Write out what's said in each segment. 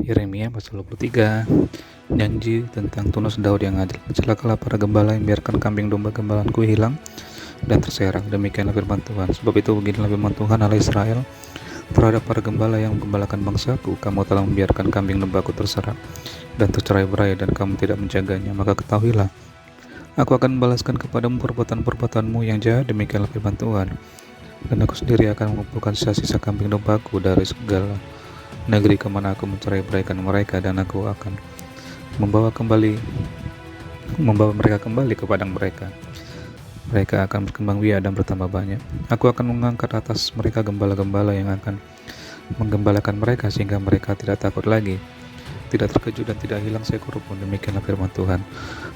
Yeremia pasal 23, janji tentang tunas Daud yang adil. Celakalah para gembala yang biarkan kambing domba gembalaanku hilang dan terserang. Demikianlah firman Tuhan. Sebab itu beginilah firman Tuhan Allah Israel terhadap para gembala yang menggembalakan bangsaku. Kamu telah membiarkan kambing dombaku terserang dan tercerai-berai, dan kamu tidak menjaganya. Maka ketahuilah, aku akan membalaskan kepadamu perbuatan-perbuatanmu yang jahat. Demikianlah firman Tuhan. Dan aku sendiri akan mengumpulkan sisa-sisa kambing dombaku dari segala negeri kemana aku mencerai-beraikan mereka, dan aku akan membawa mereka kembali ke padang mereka. Mereka akan berkembang biak dan bertambah banyak. Aku akan mengangkat atas mereka gembala-gembala yang akan menggembalakan mereka, sehingga mereka tidak takut lagi, tidak terkejut, dan tidak hilang seekor pun. Demikianlah firman Tuhan.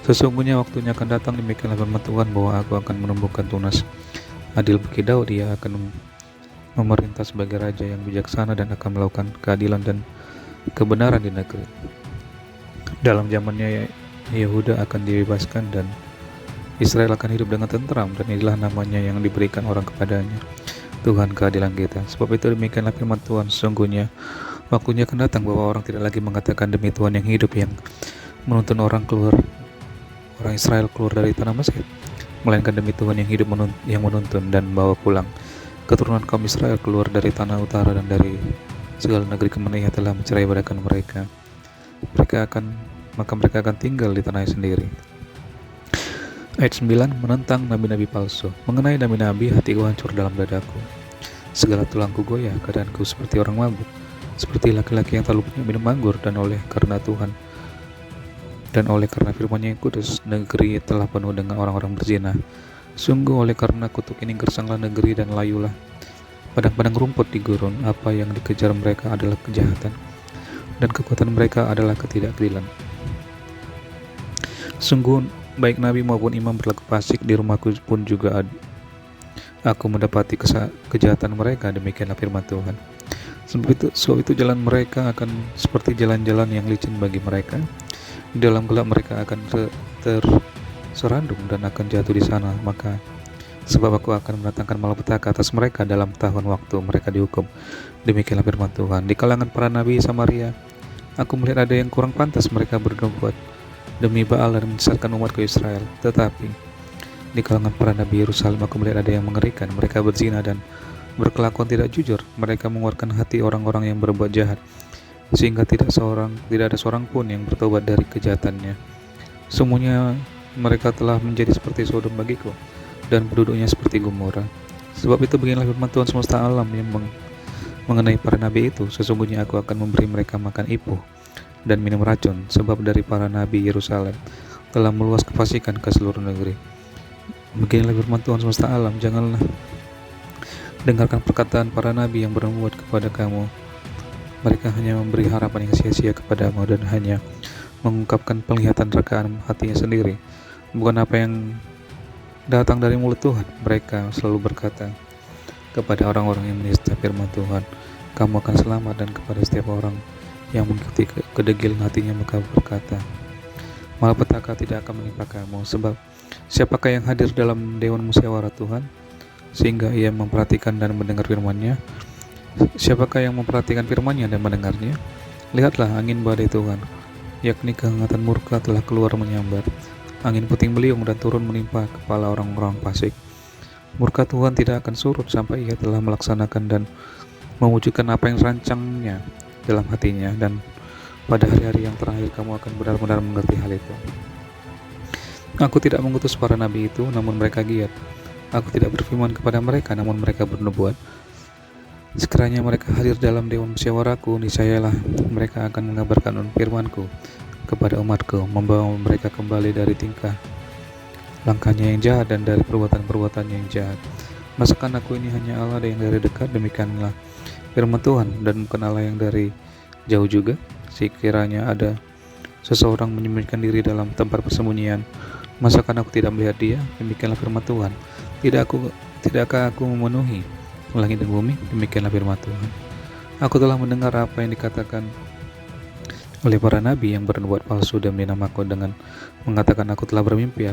Sesungguhnya waktunya akan datang, demikianlah firman Tuhan, bahwa aku akan menumbuhkan tunas adil bagi Daud. Dia akan memerintah sebagai raja yang bijaksana dan akan melakukan keadilan dan kebenaran di negeri. Dalam zamannya Yehuda akan dibebaskan dan Israel akan hidup dengan tentram, dan inilah namanya yang diberikan orang kepadanya, Tuhan keadilan kita. Sebab itu demikianlah firman Tuhan, sesungguhnya waktunya akan datang bahwa orang tidak lagi mengatakan demi Tuhan yang hidup, yang menuntun orang Israel keluar dari tanah Mesir, melainkan demi Tuhan yang hidup yang menuntun dan membawa pulang keturunan kaum Israel keluar dari tanah utara dan dari segala negeri kemana Ia telah mencerai-beraikan mereka. Maka mereka akan tinggal di tanahnya sendiri. Ayat 9, menentang nabi-nabi palsu. Mengenai nabi-nabi, hatiku hancur dalam dadaku. Segala tulangku goyah, keadaanku seperti orang mabuk, seperti laki-laki yang terlalu banyak minum anggur. Dan oleh karena firman-Nya yang kudus, negeri telah penuh dengan orang-orang berzina. Sungguh oleh karena kutuk ini gersanglah negeri dan layulah padang-padang rumput di gurun. Apa yang dikejar mereka adalah kejahatan, dan kekuatan mereka adalah ketidakadilan. Sungguh baik nabi maupun imam berlaku fasik, di rumahku pun juga aku mendapati kejahatan mereka. Demikianlah firman Tuhan. Sebab itu jalan mereka akan seperti jalan-jalan yang licin bagi mereka. Di dalam gelap mereka akan serandung dan akan jatuh di sana. Maka sebab aku akan mendatangkan malapetaka atas mereka dalam tahun waktu mereka dihukum. Demikianlah firman Tuhan. Di kalangan para nabi Samaria, aku melihat ada yang kurang pantas. Mereka bernubuat demi Baal dan menyesatkan umatku Israel. Tetapi di kalangan para nabi Yerusalem, aku melihat ada yang mengerikan. Mereka berzina dan berkelakuan tidak jujur. Mereka mengeluarkan hati orang-orang yang berbuat jahat, sehingga tidak ada seorang pun yang bertobat dari kejahatannya. Semuanya mereka telah menjadi seperti Sodom bagiku, dan penduduknya seperti Gomora. Sebab itu beginilah firman Tuhan semesta alam yang mengenai para nabi itu. Sesungguhnya aku akan memberi mereka makan ipuh dan minum racun, sebab dari para nabi Yerusalem telah meluas kefasikan ke seluruh negeri. Beginilah firman Tuhan semesta alam, janganlah dengarkan perkataan para nabi yang bernubuat kepada kamu. Mereka hanya memberi harapan yang sia-sia kepadamu, dan hanya mengungkapkan penglihatan rekaan hatinya sendiri, bukan apa yang datang dari mulut Tuhan. Mereka selalu berkata kepada orang-orang yang menista firman Tuhan, kamu akan selamat, dan kepada setiap orang yang mengikuti kedegilan hatinya mereka berkata, malapetaka tidak akan menimpa kamu. Sebab siapakah yang hadir dalam dewan musyawarah Tuhan, sehingga ia memperhatikan dan mendengar firman-Nya? Siapakah yang memperhatikan firman-Nya dan mendengarnya? Lihatlah, angin badai Tuhan, yakni kehangatan murka, telah keluar menyambar. Angin puting beliung dan turun menimpa kepala orang-orang fasik. Murka Tuhan tidak akan surut sampai Ia telah melaksanakan dan mewujudkan apa yang dirancangnya dalam hatinya. Dan pada hari-hari yang terakhir kamu akan benar-benar mengerti hal itu. Aku tidak mengutus para nabi itu, namun mereka giat. Aku tidak berfirman kepada mereka, namun mereka bernubuat. Sekiranya mereka hadir dalam dewan musyawarahku, niscayalah mereka akan mengabarkan firman-Ku kepada umatku, membawa mereka kembali dari tingkah langkahnya yang jahat dan dari perbuatan-perbuatannya yang jahat. Masakan aku ini hanya Allah yang dari dekat? Demikianlah firman Tuhan, dan bukan Allah yang dari jauh juga. Sekiranya ada seseorang menyembunyikan diri dalam tempat persembunyian, masakan aku tidak melihat dia? Demikianlah firman Tuhan. Tidakkah aku memenuhi langit dan bumi? Demikianlah firman Tuhan. Aku telah mendengar apa yang dikatakan oleh para nabi yang bernubuat palsu demi namaku, dengan mengatakan aku telah bermimpi.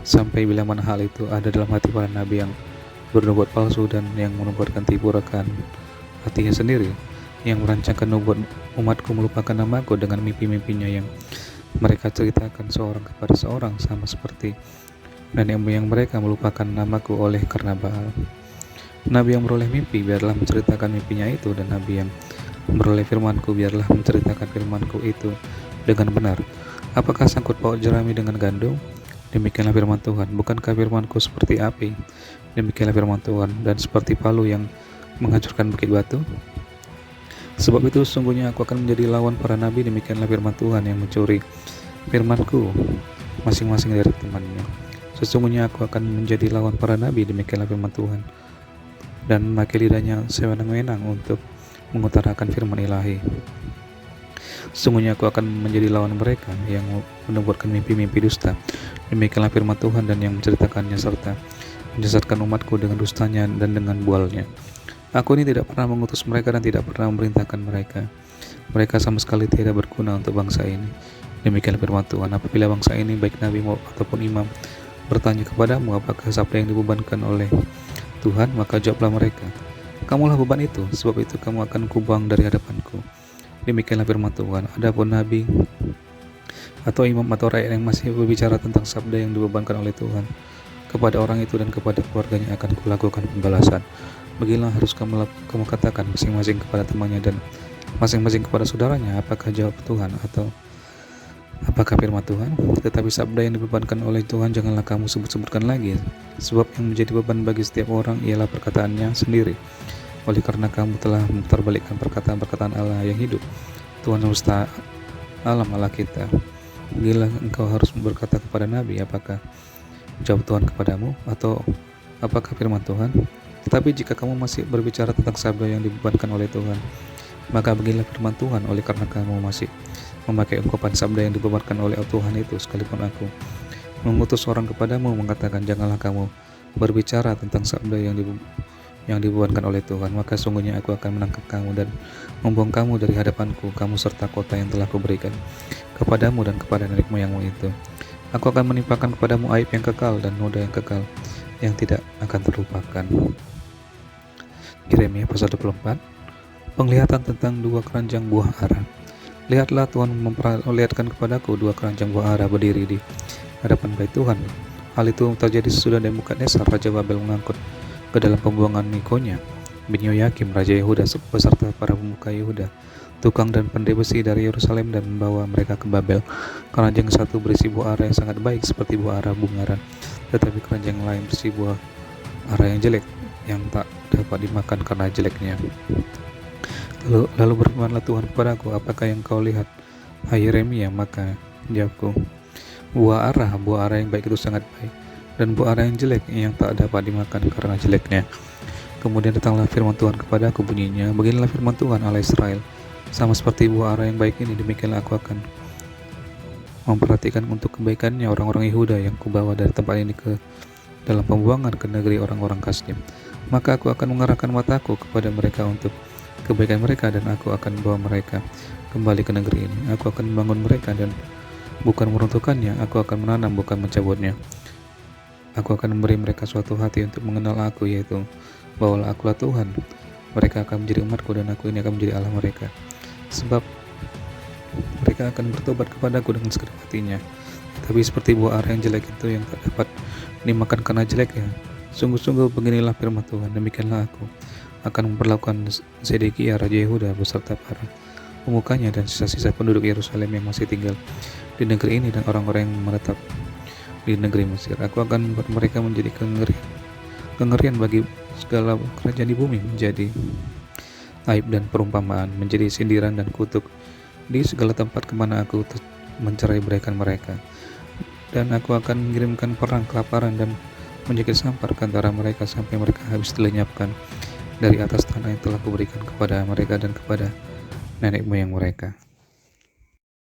Sampai bila mana hal itu ada dalam hati para nabi yang bernubuat palsu dan yang menubuatkan tipu rekaan hatinya sendiri. yang merancangkan membuat umatku melupakan namaku dengan mimpi-mimpinya yang mereka ceritakan seorang kepada seorang, sama seperti nenek moyang mereka melupakan namaku oleh karena Baal. Nabi yang beroleh mimpi biarlah menceritakan mimpinya itu, dan nabi yang beroleh firmanku biarlah menceritakan firmanku itu dengan benar. Apakah sangkut paut jerami dengan gandum? Demikianlah firman Tuhan. Bukankah firmanku seperti api? Demikianlah firman Tuhan. Dan seperti palu yang menghancurkan bukit batu. Sebab itu sesungguhnya aku akan menjadi lawan para nabi. Demikianlah firman Tuhan yang mencuri firmanku masing-masing dari temannya. Sesungguhnya aku akan menjadi lawan para nabi. Demikianlah firman Tuhan. Dan memakai lidahnya sewenang-wenang untuk mengutarakan firman ilahi. Sesungguhnya aku akan menjadi lawan mereka yang menubuatkan mimpi-mimpi dusta. Demikianlah firman Tuhan, dan yang menceritakannya serta menyesatkan umatku dengan dustanya dan dengan bualnya. Aku ini tidak pernah mengutus mereka dan tidak pernah memerintahkan mereka. Mereka sama sekali tidak berguna untuk bangsa ini. Demikianlah firman Tuhan. Apabila bangsa ini, baik nabi ataupun imam, bertanya kepadamu apakah sabda yang dibebankan oleh Tuhan, maka jawablah mereka, kamulah beban itu, sebab itu kamu akan kubuang dari hadapanku. Demikianlah firman Tuhan. Adapun nabi atau imam atau rakyat yang masih berbicara tentang sabda yang dibebankan oleh Tuhan, kepada orang itu dan kepada keluarganya akan kulakukan pembalasan. Beginilah harus kamu katakan masing-masing kepada temannya dan masing-masing kepada saudaranya, apakah jawab Tuhan atau apakah firman Tuhan. Tetapi sabda yang dibebankan oleh Tuhan janganlah kamu sebut-sebutkan lagi, sebab yang menjadi beban bagi setiap orang ialah perkataannya sendiri. Oleh karena kamu telah memutarbalikkan perkataan-perkataan Allah yang hidup, Tuhan semesta alam Allah kita. Bila engkau harus berkata kepada nabi, apakah jawab Tuhan kepadamu atau apakah firman Tuhan? Tetapi jika kamu masih berbicara tentang sabda yang dibebankan oleh Tuhan, maka beginilah firman Tuhan. Oleh karena kamu masih memakai ungkapan sabda yang dibebankan oleh Tuhan itu, sekalipun aku mengutus orang kepadamu mengatakan janganlah kamu berbicara tentang sabda yang dibebankan oleh Tuhan, maka sungguhnya aku akan menangkap kamu dan membuang kamu dari hadapanku, kamu serta kota yang telah kuberikan kepadamu dan kepada nenek moyangmu itu. Aku akan menimpakan kepadamu aib yang kekal dan noda yang kekal yang tidak akan terlupakan. Yeremia pasal 24. Penglihatan tentang dua keranjang buah ara. Lihatlah, Tuhan memperlihatkan kepadaku dua keranjang buah ara berdiri di hadapan bait Tuhan. Hal itu terjadi sesudah Nebukadnezar Raja Babel mengangkut ke dalam pembuangan Nikonya bin Yoyakim Raja Yehuda beserta para pemuka Yehuda, tukang dan pandai besi dari Yerusalem, dan membawa mereka ke Babel. Keranjang satu berisi buah ara yang sangat baik seperti buah ara bungaran, tetapi keranjang lain berisi buah ara yang jelek yang tak dapat dimakan karena jeleknya. Lalu berfirmanlah Tuhan kepadaku, apakah yang kau lihat, hai Yeremia? Maka jawabku, buah ara yang baik itu sangat baik, dan buah ara yang jelek yang tak dapat dimakan karena jeleknya. Kemudian datanglah firman Tuhan kepadaku, bunyinya, beginilah firman Tuhan Allah Israel, sama seperti buah ara yang baik ini, demikianlah aku akan memperhatikan untuk kebaikannya orang-orang Yehuda yang kubawa dari tempat ini ke dalam pembuangan ke negeri orang-orang Kasdim. Maka aku akan mengarahkan mataku kepada mereka untuk kebaikan mereka, dan aku akan membawa mereka kembali ke negeri ini. Aku akan membangun mereka dan bukan meruntuhkannya, aku akan menanam bukan mencabutnya. Aku akan memberi mereka suatu hati untuk mengenal aku, yaitu bahwa akulah Tuhan. Mereka akan menjadi umatku dan aku ini akan menjadi Allah mereka. Sebab mereka akan bertobat kepadaku dengan segenap hatinya. Tapi seperti buah ara yang jelek itu yang tak dapat dimakan karena jeleknya, sungguh-sungguh beginilah firman Tuhan, demikianlah aku akan memperlakukan Zedekia Raja Yehuda beserta para pemukanya dan sisa-sisa penduduk Yerusalem yang masih tinggal di negeri ini dan orang-orang yang menetap di negeri Mesir. Aku akan membuat mereka menjadi kengerian bagi segala kerajaan di bumi, menjadi aib dan perumpamaan, menjadi sindiran dan kutuk di segala tempat kemana aku mencerai beraikan mereka. Dan aku akan mengirimkan perang, kelaparan, dan menjadi sampar ke antara mereka sampai mereka habis dilenyapkan dari atas tanah yang telah kuberikan kepada mereka dan kepada nenek moyang mereka.